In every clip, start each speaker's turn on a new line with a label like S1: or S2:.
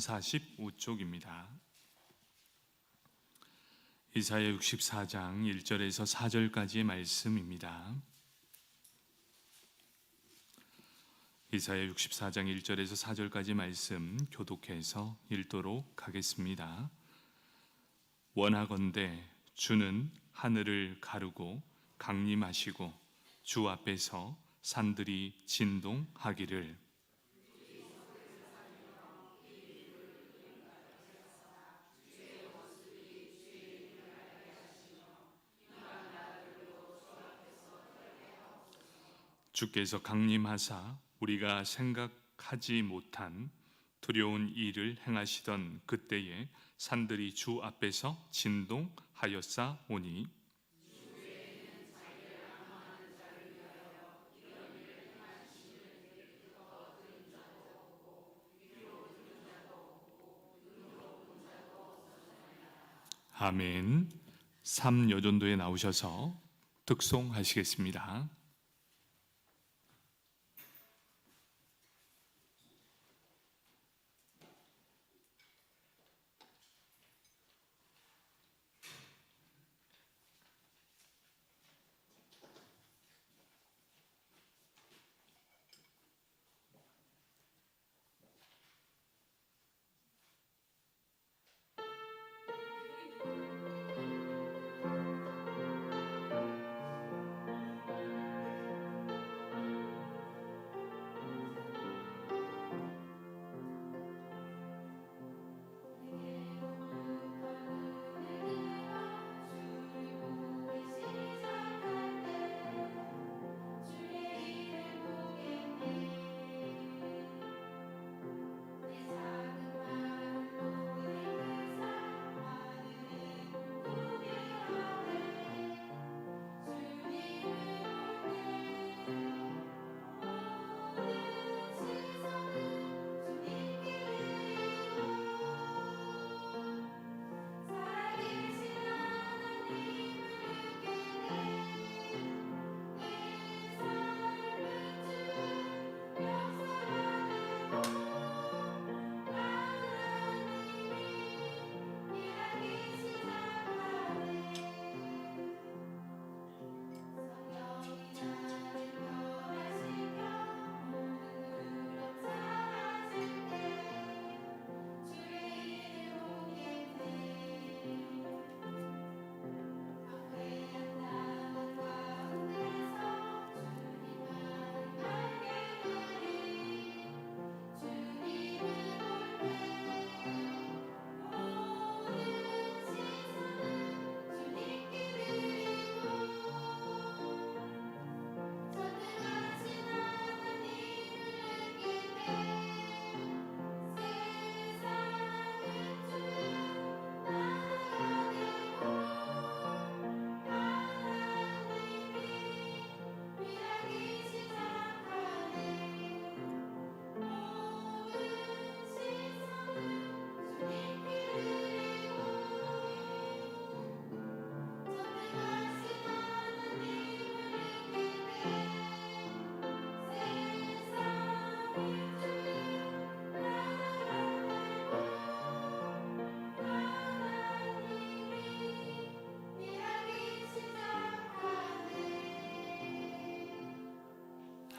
S1: 45쪽입니다. 이사야 64장 1절에서 4절까지의 말씀입니다. 이사야 64장 1절에서 4절까지 말씀 교독해서 읽도록 하겠습니다. 원하건대 주는 하늘을 가르고 강림하시고 주 앞에서 산들이 진동하기를. 주께서 강림하사 우리가 생각하지 못한 두려운 일을 행하시던 그때에 산들이 주 앞에서 진동하였사오니 아멘. 3여전도에 나오셔서 득송하시겠습니다.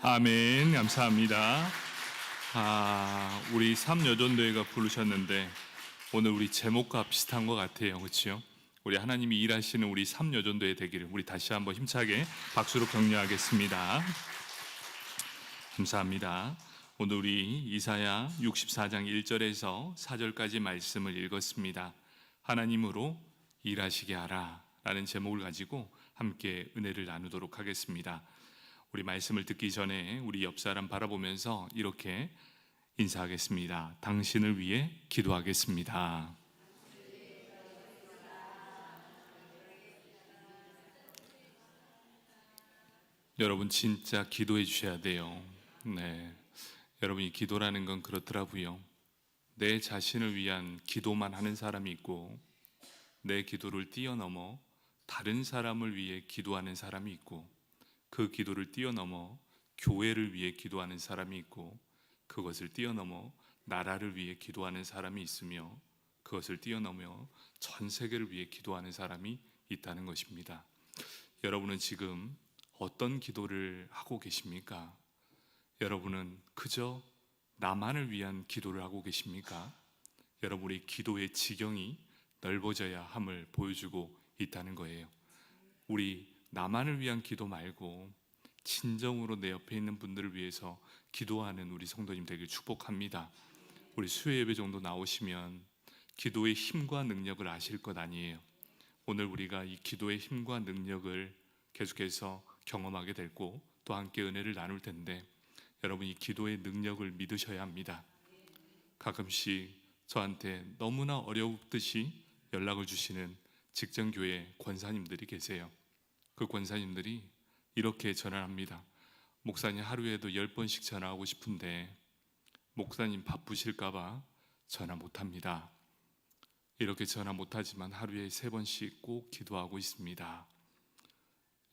S1: 아멘. 감사합니다. 우리 3여전도회가 부르셨는데 오늘 우리 제목과 비슷한 것 같아요. 그렇죠? 우리 하나님이 일하시는 우리 3여전도회 되기를 우리 다시 한번 힘차게 박수로 격려하겠습니다. 감사합니다. 오늘 우리 이사야 64장 1절에서 4절까지 말씀을 읽었습니다. 하나님으로 일하시게 하라 라는 제목을 가지고 함께 은혜를 나누도록 하겠습니다. 우리 말씀을 듣기 전에 우리 옆 사람 바라보면서 이렇게 인사하겠습니다. 당신을 위해 기도하겠습니다. 여러분 진짜 기도해 주셔야 돼요. 네, 여러분이 기도라는 건 그렇더라고요. 내 자신을 위한 기도만 하는 사람이 있고 내 기도를 뛰어넘어 다른 사람을 위해 기도하는 사람이 있고 그 기도를 뛰어넘어 교회를 위해 기도하는 사람이 있고 그것을 뛰어넘어 나라를 위해 기도하는 사람이 있으며 그것을 뛰어넘어 전 세계를 위해 기도하는 사람이 있다는 것입니다. 여러분은 지금 어떤 기도를 하고 계십니까? 여러분은 그저 나만을 위한 기도를 하고 계십니까? 여러분의 기도의 지경이 넓어져야 함을 보여주고 있다는 거예요. 우리 나만을 위한 기도 말고 진정으로 내 옆에 있는 분들을 위해서 기도하는 우리 성도님 되길 축복합니다. 우리 수요 예배 정도 나오시면 기도의 힘과 능력을 아실 것 아니에요. 오늘 우리가 이 기도의 힘과 능력을 계속해서 경험하게 되고 또 함께 은혜를 나눌 텐데, 여러분 이 기도의 능력을 믿으셔야 합니다. 가끔씩 저한테 너무나 어렵듯이 연락을 주시는 직전교회 권사님들이 계세요. 그 권사님들이 이렇게 전화합니다. 목사님, 하루에도 10번씩 전화하고 싶은데 목사님 바쁘실까봐 전화 못합니다. 이렇게 전화 못하지만 하루에 3번씩 꼭 기도하고 있습니다.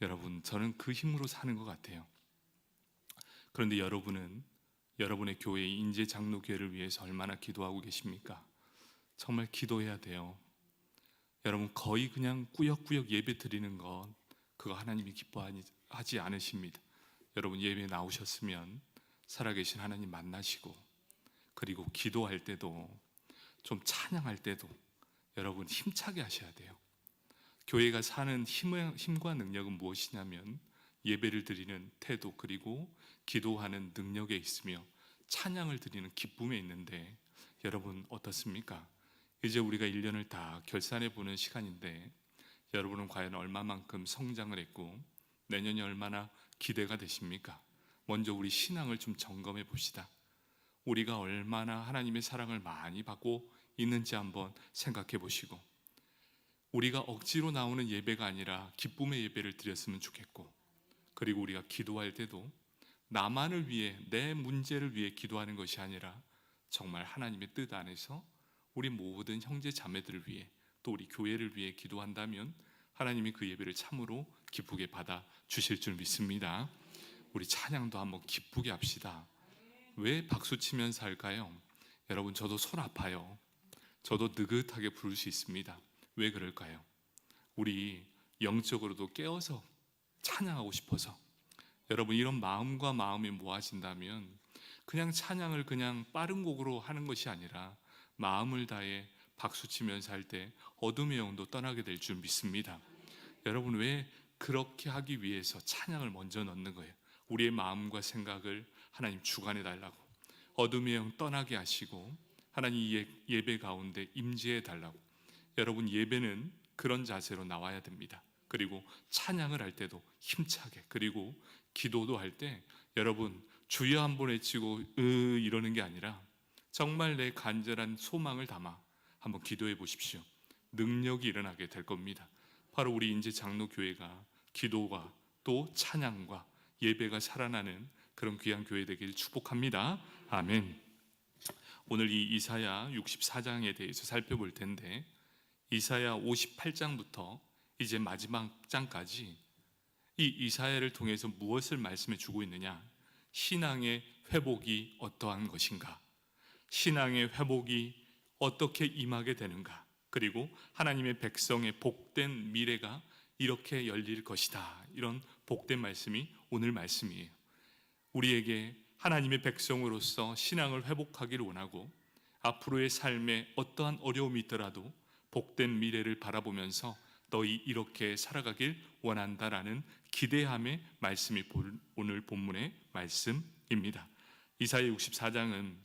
S1: 여러분, 저는 그 힘으로 사는 것 같아요. 그런데 여러분은 여러분의 교회 인재 장로교회를 위해서 얼마나 기도하고 계십니까? 정말 기도해야 돼요. 여러분, 거의 그냥 꾸역꾸역 예배 드리는 것, 그거 하나님이 기뻐하지 않으십니다. 여러분 예배 나오셨으면 살아계신 하나님 만나시고, 그리고 기도할 때도 좀 찬양할 때도 여러분 힘차게 하셔야 돼요. 교회가 사는 힘과 능력은 무엇이냐면 예배를 드리는 태도, 그리고 기도하는 능력에 있으며 찬양을 드리는 기쁨에 있는데, 여러분 어떻습니까? 이제 우리가 1년을 다 결산해 보는 시간인데, 여러분은 과연 얼마만큼 성장을 했고 내년이 얼마나 기대가 되십니까? 먼저 우리 신앙을 좀 점검해 봅시다. 우리가 얼마나 하나님의 사랑을 많이 받고 있는지 한번 생각해 보시고, 우리가 억지로 나오는 예배가 아니라 기쁨의 예배를 드렸으면 좋겠고, 그리고 우리가 기도할 때도 나만을 위해, 내 문제를 위해 기도하는 것이 아니라 정말 하나님의 뜻 안에서 우리 모든 형제 자매들을 위해, 또 우리 교회를 위해 기도한다면 하나님이 그 예배를 참으로 기쁘게 받아 주실 줄 믿습니다. 우리 찬양도 한번 기쁘게 합시다. 왜 박수치면서 할까요? 여러분, 저도 손 아파요. 저도 느긋하게 부를 수 있습니다. 왜 그럴까요? 우리 영적으로도 깨어서 찬양하고 싶어서. 여러분, 이런 마음과 마음이 모아진다면 그냥 찬양을 그냥 빠른 곡으로 하는 것이 아니라 마음을 다해 박수치면서 할 때 어둠의 영도 떠나게 될 줄 믿습니다. 여러분, 왜 그렇게 하기 위해서 찬양을 먼저 넣는 거예요? 우리의 마음과 생각을 하나님 주관해 달라고, 어둠의 영 떠나게 하시고 하나님 예배 가운데 임재해 달라고. 여러분, 예배는 그런 자세로 나와야 됩니다. 그리고 찬양을 할 때도 힘차게, 그리고 기도도 할 때 여러분 주여 한번 외치고 이러는 게 아니라 정말 내 간절한 소망을 담아 한번 기도해 보십시오. 능력이 일어나게 될 겁니다. 바로 우리 인제 장로교회가 기도가 또 찬양과 예배가 살아나는 그런 귀한 교회 되길 축복합니다. 아멘. 오늘 이 이사야 64장에 대해서 살펴볼 텐데, 이사야 58장부터 이제 마지막 장까지 이 이사야를 통해서 무엇을 말씀해 주고 있느냐? 신앙의 회복이 어떠한 것인가? 신앙의 회복이 어떻게 임하게 되는가? 그리고 하나님의 백성의 복된 미래가 이렇게 열릴 것이다. 이런 복된 말씀이 오늘 말씀이에요. 우리에게 하나님의 백성으로서 신앙을 회복하기를 원하고, 앞으로의 삶에 어떠한 어려움이 있더라도 복된 미래를 바라보면서 너희 이렇게 살아가길 원한다라는 기대함의 말씀이 오늘 본문의 말씀입니다. 이사야 64장은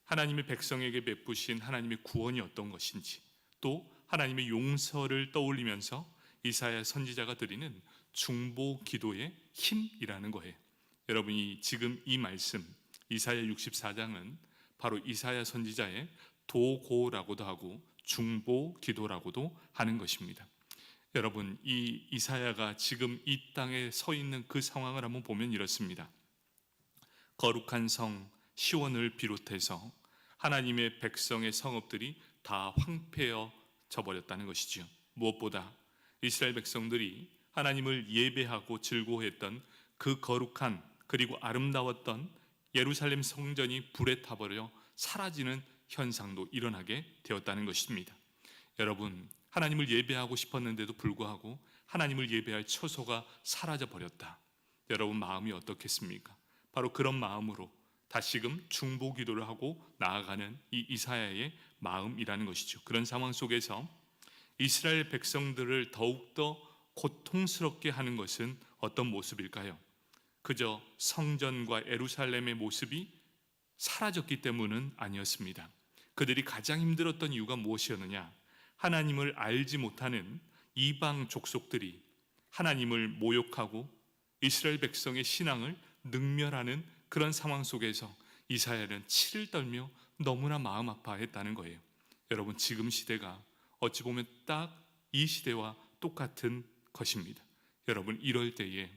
S1: 하나님의 백성에게 베푸신 하나님의 구원이 어떤 것인지, 또 하나님의 용서를 떠올리면서 이사야 선지자가 드리는 중보 기도의 힘이라는 거예요. 여러분이 지금 이 말씀 이사야 64장은 바로 이사야 선지자의 도고라고도 하고 중보 기도라고도 하는 것입니다. 여러분, 이 이사야가 지금 이 땅에 서 있는 그 상황을 한번 보면 이렇습니다. 거룩한 성 시온을 비롯해서 하나님의 백성의 성읍들이 다 황폐해져 버렸다는 것이지요. 무엇보다 이스라엘 백성들이 하나님을 예배하고 즐거워했던 그 거룩한 그리고 아름다웠던 예루살렘 성전이 불에 타버려 사라지는 현상도 일어나게 되었다는 것입니다. 여러분, 하나님을 예배하고 싶었는데도 불구하고 하나님을 예배할 처소가 사라져 버렸다. 여러분 마음이 어떻겠습니까? 바로 그런 마음으로 다시금 중보 기도를 하고 나아가는 이 이사야의 마음이라는 것이죠. 그런 상황 속에서 이스라엘 백성들을 더욱더 고통스럽게 하는 것은 어떤 모습일까요? 그저 성전과 예루살렘의 모습이 사라졌기 때문은 아니었습니다. 그들이 가장 힘들었던 이유가 무엇이었느냐? 하나님을 알지 못하는 이방 족속들이 하나님을 모욕하고 이스라엘 백성의 신앙을 능멸하는 그런 상황 속에서 이사야는 치를 떨며 너무나 마음 아파했다는 거예요. 여러분, 지금 시대가 어찌 보면 딱 이 시대와 똑같은 것입니다. 여러분, 이럴 때에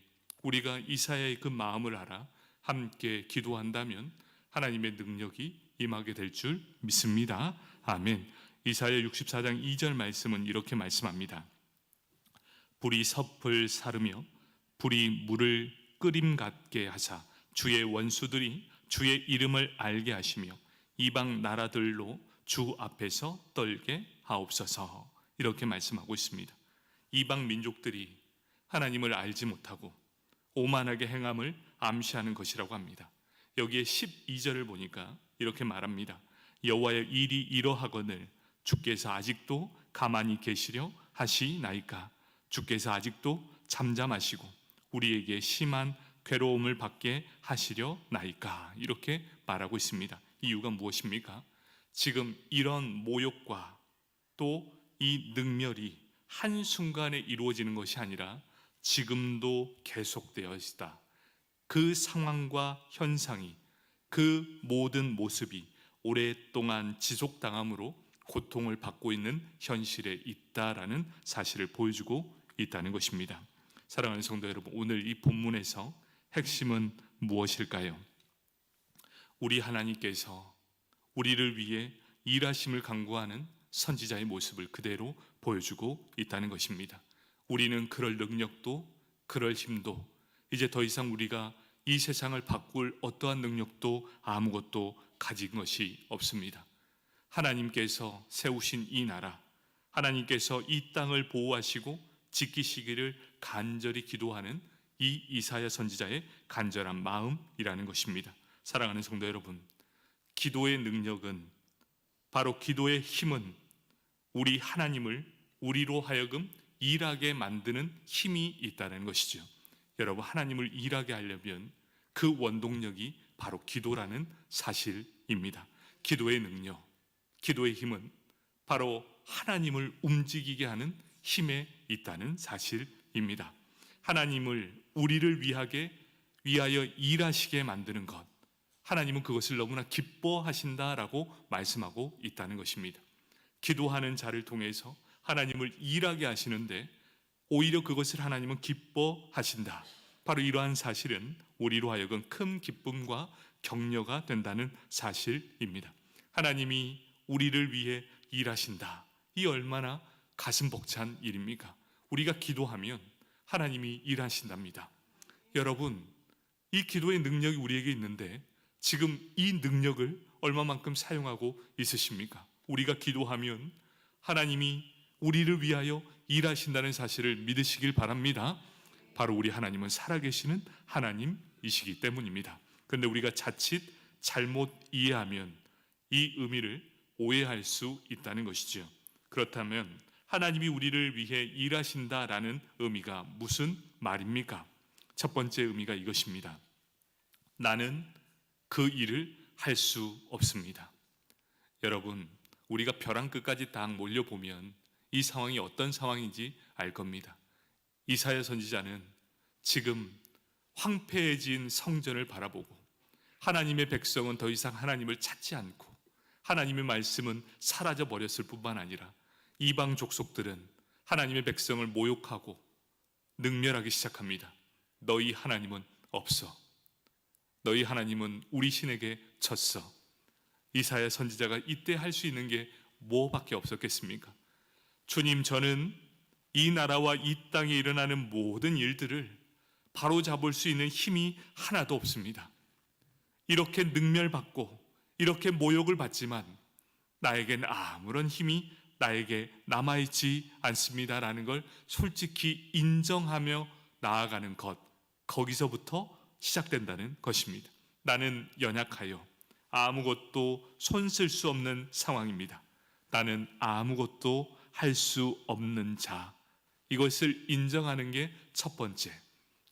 S1: 우리가 이사야의 그 마음을 알아 함께 기도한다면 하나님의 능력이 임하게 될 줄 믿습니다. 아멘. 이사야 64장 2절 말씀은 이렇게 말씀합니다. 불이 섭을 사르며 불이 물을 끓임 같게 하사 주의 원수들이 주의 이름을 알게 하시며 이방 나라들로 주 앞에서 떨게 하옵소서. 이렇게 말씀하고 있습니다. 이방 민족들이 하나님을 알지 못하고 오만하게 행함을 암시하는 것이라고 합니다. 여기에 12절을 보니까 이렇게 말합니다. 여호와의 일이 이러하거늘 주께서 아직도 가만히 계시려 하시나이까? 주께서 아직도 잠잠하시고 우리에게 심한 괴로움을 받게 하시려 나이까? 이렇게 말하고 있습니다. 이유가 무엇입니까? 지금 이런 모욕과 또 이 능멸이 한순간에 이루어지는 것이 아니라 지금도 계속되어 있다. 그 상황과 현상이, 그 모든 모습이 오랫동안 지속당함으로 고통을 받고 있는 현실에 있다라는 사실을 보여주고 있다는 것입니다. 사랑하는 성도 여러분, 오늘 이 본문에서 핵심은 무엇일까요? 우리 하나님께서 우리를 위해 일하심을 강구하는 선지자의 모습을 그대로 보여주고 있다는 것입니다. 우리는 그럴 능력도 그럴 힘도 이제 더 이상 우리가 이 세상을 바꿀 어떠한 능력도 아무것도 가진 것이 없습니다. 하나님께서 세우신 이 나라, 하나님께서 이 땅을 보호하시고 지키시기를 간절히 기도하는 이 이사야 선지자의 간절한 마음이라는 것입니다. 사랑하는 성도 여러분, 기도의 능력은, 바로 기도의 힘은 우리 하나님을 우리로 하여금 일하게 만드는 힘이 있다는 것이죠. 여러분, 하나님을 일하게 하려면 그 원동력이 바로 기도라는 사실입니다. 기도의 능력, 기도의 힘은 바로 하나님을 움직이게 하는 힘에 있다는 사실입니다. 하나님을 우리를 위하여 일하시게 만드는 것, 하나님은 그것을 너무나 기뻐하신다라고 말씀하고 있다는 것입니다. 기도하는 자를 통해서 하나님을 일하게 하시는데 오히려 그것을 하나님은 기뻐하신다. 바로 이러한 사실은 우리로 하여금 큰 기쁨과 격려가 된다는 사실입니다. 하나님이 우리를 위해 일하신다. 이 얼마나 가슴 벅찬 일입니까? 우리가 기도하면 하나님이 일하신답니다. 여러분, 이 기도의 능력이 우리에게 있는데 지금 이 능력을 얼마만큼 사용하고 있으십니까? 우리가 기도하면 하나님이 우리를 위하여 일하신다는 사실을 믿으시길 바랍니다. 바로 우리 하나님은 살아계시는 하나님이시기 때문입니다. 그런데 우리가 자칫 잘못 이해하면 이 의미를 오해할 수 있다는 것이죠. 그렇다면 하나님이 우리를 위해 일하신다라는 의미가 무슨 말입니까? 첫 번째 의미가 이것입니다. 나는 그 일을 할 수 없습니다. 여러분, 우리가 벼랑 끝까지 딱 몰려보면 이 상황이 어떤 상황인지 알 겁니다. 이사야 선지자는 지금 황폐해진 성전을 바라보고 하나님의 백성은 더 이상 하나님을 찾지 않고 하나님의 말씀은 사라져 버렸을 뿐만 아니라 이방 족속들은 하나님의 백성을 모욕하고 능멸하기 시작합니다. 너희 하나님은 없어. 너희 하나님은 우리 신에게 졌어. 이사야 선지자가 이때 할 수 있는 게 뭐밖에 없었겠습니까? 주님, 저는 이 나라와 이 땅에 일어나는 모든 일들을 바로잡을 수 있는 힘이 하나도 없습니다. 이렇게 능멸받고 이렇게 모욕을 받지만 나에겐 아무런 힘이 나에게 남아있지 않습니다라는 걸 솔직히 인정하며 나아가는 것, 거기서부터 시작된다는 것입니다. 나는 연약하여 아무것도 손쓸 수 없는 상황입니다. 나는 아무것도 할 수 없는 자, 이것을 인정하는 게 첫 번째.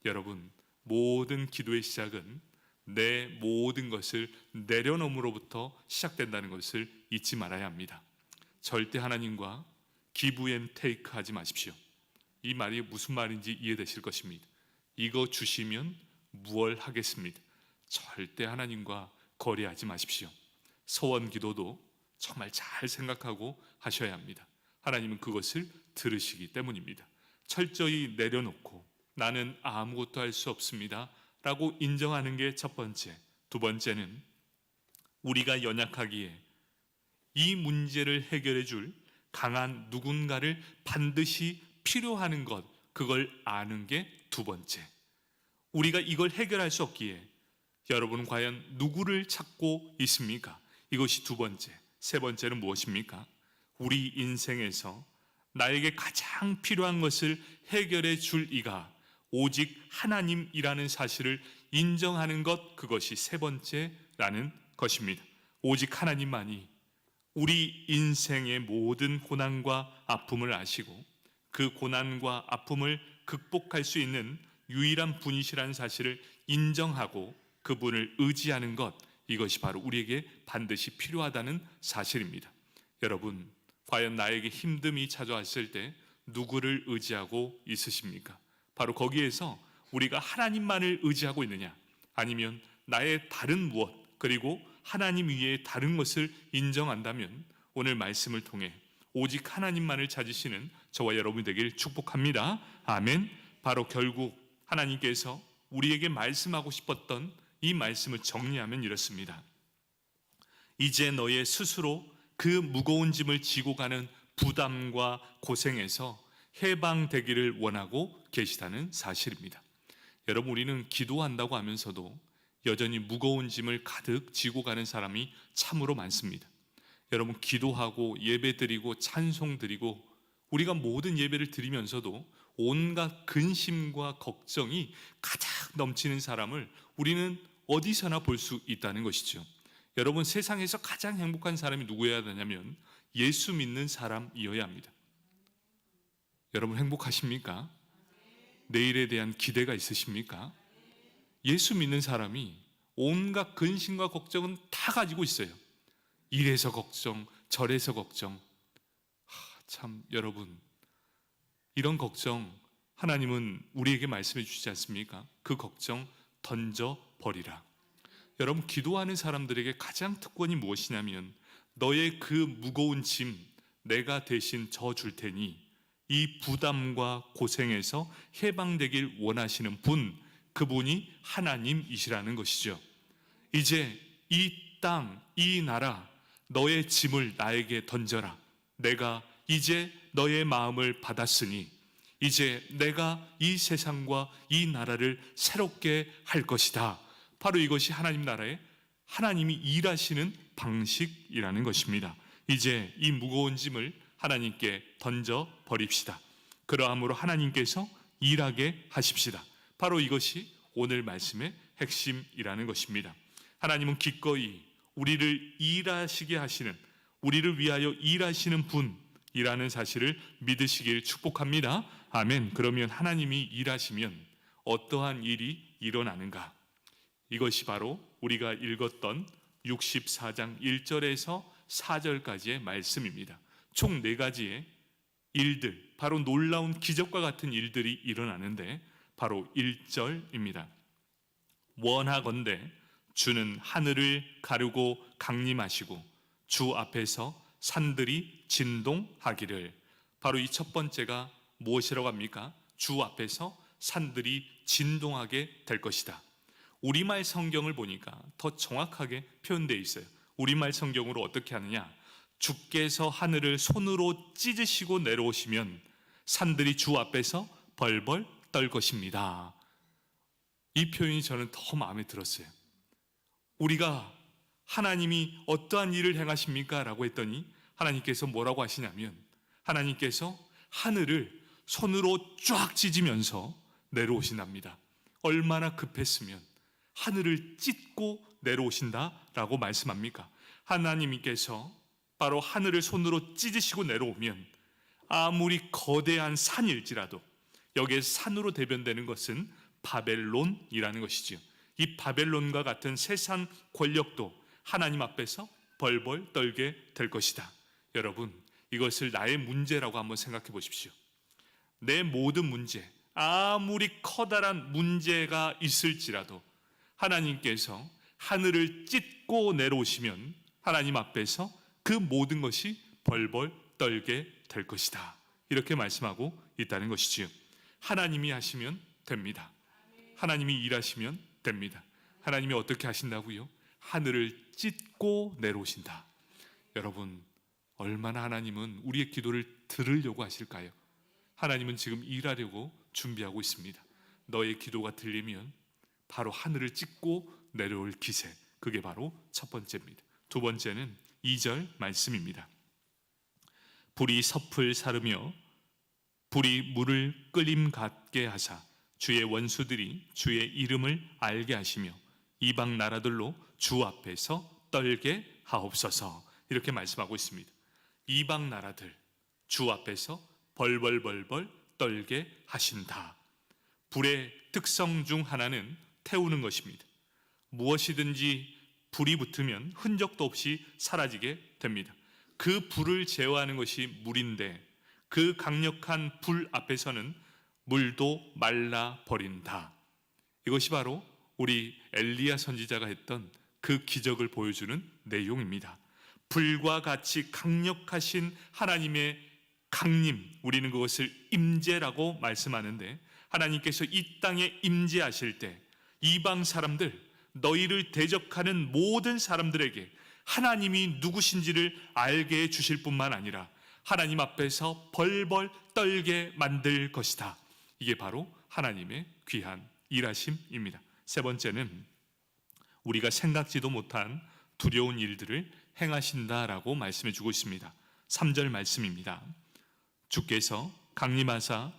S1: 여러분, 모든 기도의 시작은 내 모든 것을 내려놓음으로부터 시작된다는 것을 잊지 말아야 합니다. 절대 하나님과 give and take 하지 마십시오. 이 말이 무슨 말인지 이해되실 것입니다. 이거 주시면 무얼 하겠습니다. 절대 하나님과 거래하지 마십시오. 서원 기도도 정말 잘 생각하고 하셔야 합니다. 하나님은 그것을 들으시기 때문입니다. 철저히 내려놓고 나는 아무것도 할 수 없습니다 라고 인정하는 게 첫 번째. 두 번째는 우리가 연약하기에 이 문제를 해결해 줄 강한 누군가를 반드시 필요하는 것, 그걸 아는 게 두 번째. 우리가 이걸 해결할 수 없기에 여러분 과연 누구를 찾고 있습니까? 이것이 두 번째. 세 번째는 무엇입니까? 우리 인생에서 나에게 가장 필요한 것을 해결해 줄 이가 오직 하나님이라는 사실을 인정하는 것, 그것이 세 번째라는 것입니다. 오직 하나님만이 우리 인생의 모든 고난과 아픔을 아시고 그 고난과 아픔을 극복할 수 있는 유일한 분이시라는 사실을 인정하고 그분을 의지하는 것, 이것이 바로 우리에게 반드시 필요하다는 사실입니다. 여러분, 과연 나에게 힘듦이 찾아왔을 때 누구를 의지하고 있으십니까? 바로 거기에서 우리가 하나님만을 의지하고 있느냐, 아니면 나의 다른 무엇, 그리고 하나님 위에 다른 것을 인정한다면 오늘 말씀을 통해 오직 하나님만을 찾으시는 저와 여러분이 되길 축복합니다. 아멘. 바로 결국 하나님께서 우리에게 말씀하고 싶었던 이 말씀을 정리하면 이렇습니다. 이제 너의 스스로 그 무거운 짐을 지고 가는 부담과 고생에서 해방되기를 원하고 계시다는 사실입니다. 여러분, 우리는 기도한다고 하면서도 여전히 무거운 짐을 가득 지고 가는 사람이 참으로 많습니다. 여러분, 기도하고 예배드리고 찬송드리고 우리가 모든 예배를 드리면서도 온갖 근심과 걱정이 가득 넘치는 사람을 우리는 어디서나 볼 수 있다는 것이죠. 여러분, 세상에서 가장 행복한 사람이 누구여야 되냐면 예수 믿는 사람이어야 합니다. 여러분, 행복하십니까? 내일에 대한 기대가 있으십니까? 예수 믿는 사람이 온갖 근심과 걱정은 다 가지고 있어요. 이래서 걱정, 저래서 걱정. 참, 여러분, 이런 걱정 하나님은 우리에게 말씀해 주시지 않습니까? 그 걱정 던져버리라. 여러분, 기도하는 사람들에게 가장 특권이 무엇이냐면 너의 그 무거운 짐 내가 대신 져줄 테니 이 부담과 고생에서 해방되길 원하시는 분, 그분이 하나님이시라는 것이죠. 이제 이 땅, 이 나라, 너의 짐을 나에게 던져라. 내가 이제 너의 마음을 받았으니 이제 내가 이 세상과 이 나라를 새롭게 할 것이다. 바로 이것이 하나님 나라의 하나님이 일하시는 방식이라는 것입니다. 이제 이 무거운 짐을 하나님께 던져 버립시다. 그러함으로 하나님께서 일하게 하십시다. 바로 이것이 오늘 말씀의 핵심이라는 것입니다. 하나님은 기꺼이 우리를 일하시게 하시는, 우리를 위하여 일하시는 분이라는 사실을 믿으시길 축복합니다. 아멘. 그러면 하나님이 일하시면 어떠한 일이 일어나는가? 이것이 바로 우리가 읽었던 64장 1절에서 4절까지의 말씀입니다. 총 4가지의 일들, 바로 놀라운 기적과 같은 일들이 일어나는데 바로 1절입니다. 원하건대 주는 하늘을 가르고 강림하시고 주 앞에서 산들이 진동하기를. 바로 이 첫 번째가 무엇이라고 합니까? 주 앞에서 산들이 진동하게 될 것이다. 우리말 성경을 보니까 더 정확하게 표현되어 있어요. 우리말 성경으로 어떻게 하느냐? 주께서 하늘을 손으로 찢으시고 내려오시면 산들이 주 앞에서 벌벌 떨 것입니다. 이 표현이 저는 더 마음에 들었어요. 우리가 하나님이 어떠한 일을 행하십니까? 라고 했더니 하나님께서 뭐라고 하시냐면, 하나님께서 하늘을 손으로 쫙 찢으면서 내려오신답니다. 얼마나 급했으면 하늘을 찢고 내려오신다라고 말씀합니까? 하나님께서 바로 하늘을 손으로 찢으시고 내려오면 아무리 거대한 산일지라도, 여기에 산으로 대변되는 것은 바벨론이라는 것이지요. 이 바벨론과 같은 세상 권력도 하나님 앞에서 벌벌 떨게 될 것이다. 여러분, 이것을 나의 문제라고 한번 생각해 보십시오. 내 모든 문제, 아무리 커다란 문제가 있을지라도 하나님께서 하늘을 찢고 내려오시면 하나님 앞에서 그 모든 것이 벌벌 떨게 될 것이다. 이렇게 말씀하고 있다는 것이지요. 하나님이 하시면 됩니다. 하나님이 일하시면 됩니다. 하나님이 어떻게 하신다고요? 하늘을 찢고 내려오신다. 여러분, 얼마나 하나님은 우리의 기도를 들으려고 하실까요? 하나님은 지금 일하려고 준비하고 있습니다. 너의 기도가 들리면 바로 하늘을 찢고 내려올 기세, 그게 바로 첫 번째입니다. 두 번째는 2절 말씀입니다. 불이 섭을 사르며 불이 물을 끓임 같게 하사 주의 원수들이 주의 이름을 알게 하시며 이방 나라들로 주 앞에서 떨게 하옵소서. 이렇게 말씀하고 있습니다. 이방 나라들 주 앞에서 벌벌벌벌 떨게 하신다. 불의 특성 중 하나는 태우는 것입니다. 무엇이든지 불이 붙으면 흔적도 없이 사라지게 됩니다. 그 불을 제어하는 것이 물인데 그 강력한 불 앞에서는 물도 말라 버린다. 이것이 바로 우리 엘리야 선지자가 했던 그 기적을 보여주는 내용입니다. 불과 같이 강력하신 하나님의 강림, 우리는 그것을 임재라고 말씀하는데, 하나님께서 이 땅에 임재하실 때 이방 사람들, 너희를 대적하는 모든 사람들에게 하나님이 누구신지를 알게 해 주실 뿐만 아니라 하나님 앞에서 벌벌 떨게 만들 것이다. 이게 바로 하나님의 귀한 일하심입니다. 세 번째는 우리가 생각지도 못한 두려운 일들을 행하신다라고 말씀해 주고 있습니다. 3절 말씀입니다. 주께서 강림하사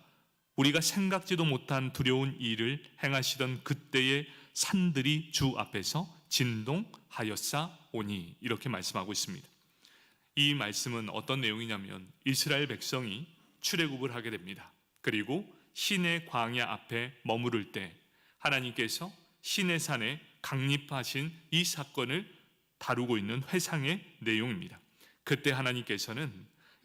S1: 우리가 생각지도 못한 두려운 일을 행하시던 그때의 산들이 주 앞에서 진동하였사오니, 이렇게 말씀하고 있습니다. 이 말씀은 어떤 내용이냐면 이스라엘 백성이 출애굽을 하게 됩니다. 그리고 시내 광야 앞에 머무를 때 하나님께서 시내산에 강림하신 이 사건을 다루고 있는 회상의 내용입니다. 그때 하나님께서는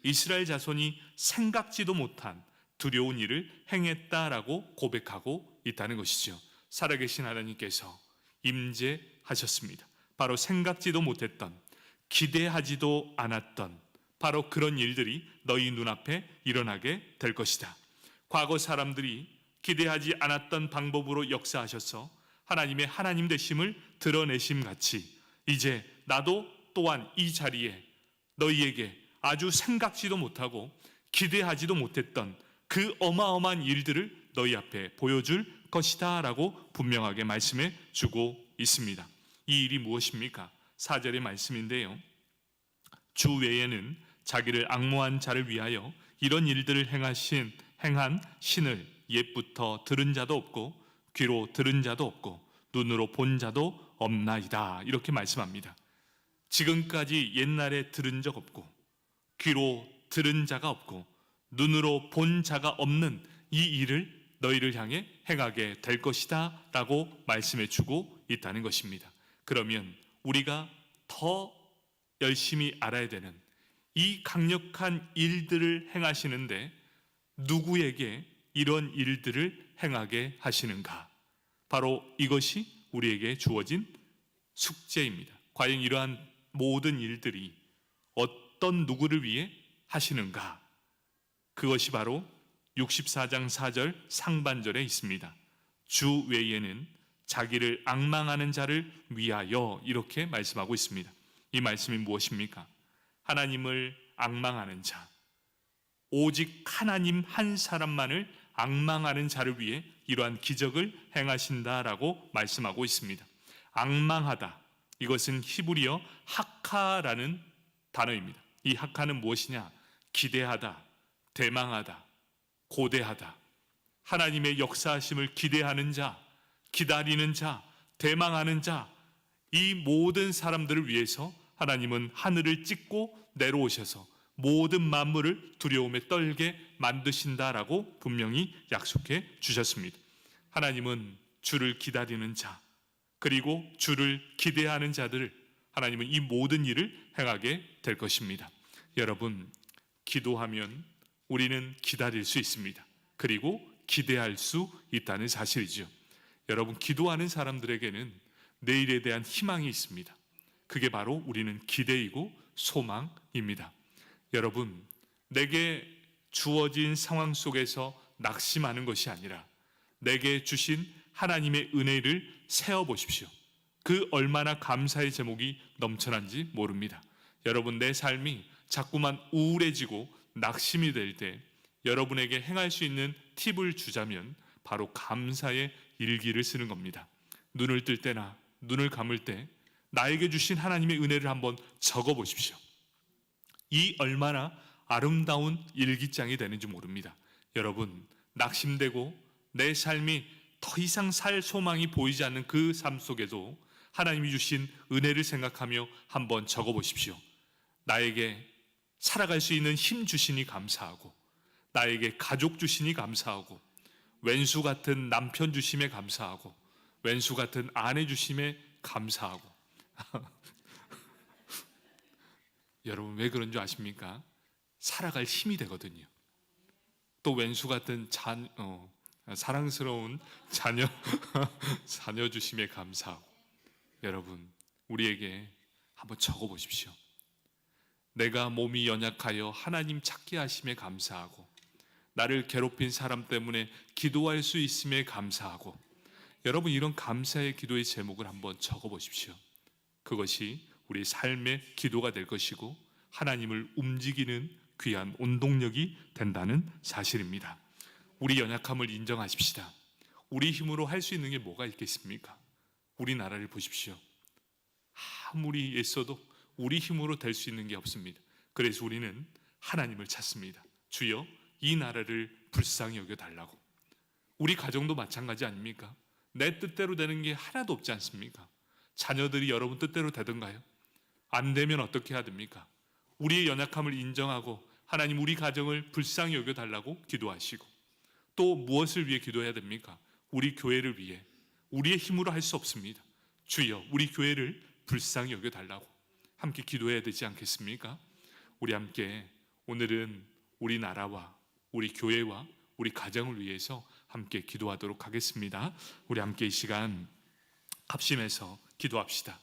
S1: 이스라엘 자손이 생각지도 못한 두려운 일을 행했다라고 고백하고 있다는 것이죠. 살아계신 하나님께서 임재하셨습니다. 바로 생각지도 못했던, 기대하지도 않았던 바로 그런 일들이 너희 눈앞에 일어나게 될 것이다. 과거 사람들이 기대하지 않았던 방법으로 역사하셔서 하나님의 하나님 되심을 드러내심 같이 이제 나도 또한 이 자리에 너희에게 아주 생각지도 못하고 기대하지도 못했던 그 어마어마한 일들을 너희 앞에 보여줄 것이다 라고 분명하게 말씀해 주고 있습니다. 이 일이 무엇입니까? 4절의 말씀인데요, 주 외에는 자기를 앙모한 자를 위하여 이런 일들을 행한 신을 옛부터 들은 자도 없고 귀로 들은 자도 없고 눈으로 본 자도 없나이다. 이렇게 말씀합니다. 지금까지 옛날에 들은 적 없고 귀로 들은 자가 없고 눈으로 본 자가 없는 이 일을 너희를 향해 행하게 될 것이다 라고 말씀해 주고 있다는 것입니다. 그러면 우리가 더 열심히 알아야 되는 이 강력한 일들을 행하시는데 누구에게 이런 일들을 행하게 하시는가? 바로 이것이 우리에게 주어진 숙제입니다. 과연 이러한 모든 일들이 어떤 누구를 위해 하시는가? 그것이 바로 64장 4절 상반절에 있습니다. 주 외에는 자기를 앙망하는 자를 위하여, 이렇게 말씀하고 있습니다. 이 말씀이 무엇입니까? 하나님을 앙망하는 자, 오직 하나님 한 사람만을 앙망하는 자를 위해 이러한 기적을 행하신다라고 말씀하고 있습니다. 앙망하다, 이것은 히브리어 하카라는 단어입니다. 이 하카는 무엇이냐? 기대하다, 대망하다, 고대하다. 하나님의 역사하심을 기대하는 자, 기다리는 자, 대망하는 자, 이 모든 사람들을 위해서 하나님은 하늘을 찢고 내려오셔서 모든 만물을 두려움에 떨게 만드신다라고 분명히 약속해 주셨습니다. 하나님은 주를 기다리는 자, 그리고 주를 기대하는 자들을 하나님은 이 모든 일을 행하게 될 것입니다. 여러분, 기도하면 우리는 기다릴 수 있습니다. 그리고 기대할 수 있다는 사실이죠. 여러분, 기도하는 사람들에게는 내일에 대한 희망이 있습니다. 그게 바로 우리는 기대이고 소망입니다. 여러분, 내게 주어진 상황 속에서 낙심하는 것이 아니라 내게 주신 하나님의 은혜를 세어보십시오. 그 얼마나 감사의 제목이 넘쳐난지 모릅니다. 여러분, 내 삶이 자꾸만 우울해지고 낙심이 될 때 여러분에게 행할 수 있는 팁을 주자면 바로 감사의 일기를 쓰는 겁니다. 눈을 뜰 때나 눈을 감을 때 나에게 주신 하나님의 은혜를 한번 적어 보십시오. 이 얼마나 아름다운 일기장이 되는지 모릅니다. 여러분, 낙심되고 내 삶이 더 이상 살 소망이 보이지 않는 그 삶 속에도 하나님이 주신 은혜를 생각하며 한번 적어 보십시오. 나에게 살아갈 수 있는 힘 주시니 감사하고, 나에게 가족 주시니 감사하고, 왼수 같은 남편 주심에 감사하고, 왼수 같은 아내 주심에 감사하고. 여러분, 왜 그런 줄 아십니까? 살아갈 힘이 되거든요. 또 왼수 같은 사랑스러운 자녀 주심에 감사하고. 여러분, 우리에게 한번 적어 보십시오. 내가 몸이 연약하여 하나님 찾게 하심에 감사하고, 나를 괴롭힌 사람 때문에 기도할 수 있음에 감사하고. 여러분, 이런 감사의 기도의 제목을 한번 적어 보십시오. 그것이 우리 삶의 기도가 될 것이고 하나님을 움직이는 귀한 온동력이 된다는 사실입니다. 우리 연약함을 인정하십시다. 우리 힘으로 할 수 있는 게 뭐가 있겠습니까? 우리나라를 보십시오. 아무리 애써도 우리 힘으로 될 수 있는 게 없습니다. 그래서 우리는 하나님을 찾습니다. 주여, 이 나라를 불쌍히 여겨달라고. 우리 가정도 마찬가지 아닙니까? 내 뜻대로 되는 게 하나도 없지 않습니까? 자녀들이 여러분 뜻대로 되던가요? 안 되면 어떻게 해야 됩니까? 우리의 연약함을 인정하고 하나님, 우리 가정을 불쌍히 여겨달라고 기도하시고, 또 무엇을 위해 기도해야 됩니까? 우리 교회를 위해. 우리의 힘으로 할 수 없습니다. 주여, 우리 교회를 불쌍히 여겨달라고 함께 기도해야 되지 않겠습니까? 우리 함께 오늘은 우리 나라와 우리 교회와 우리 가정을 위해서 함께 기도하도록 하겠습니다. 우리 함께 이 시간 합심해서 기도합시다.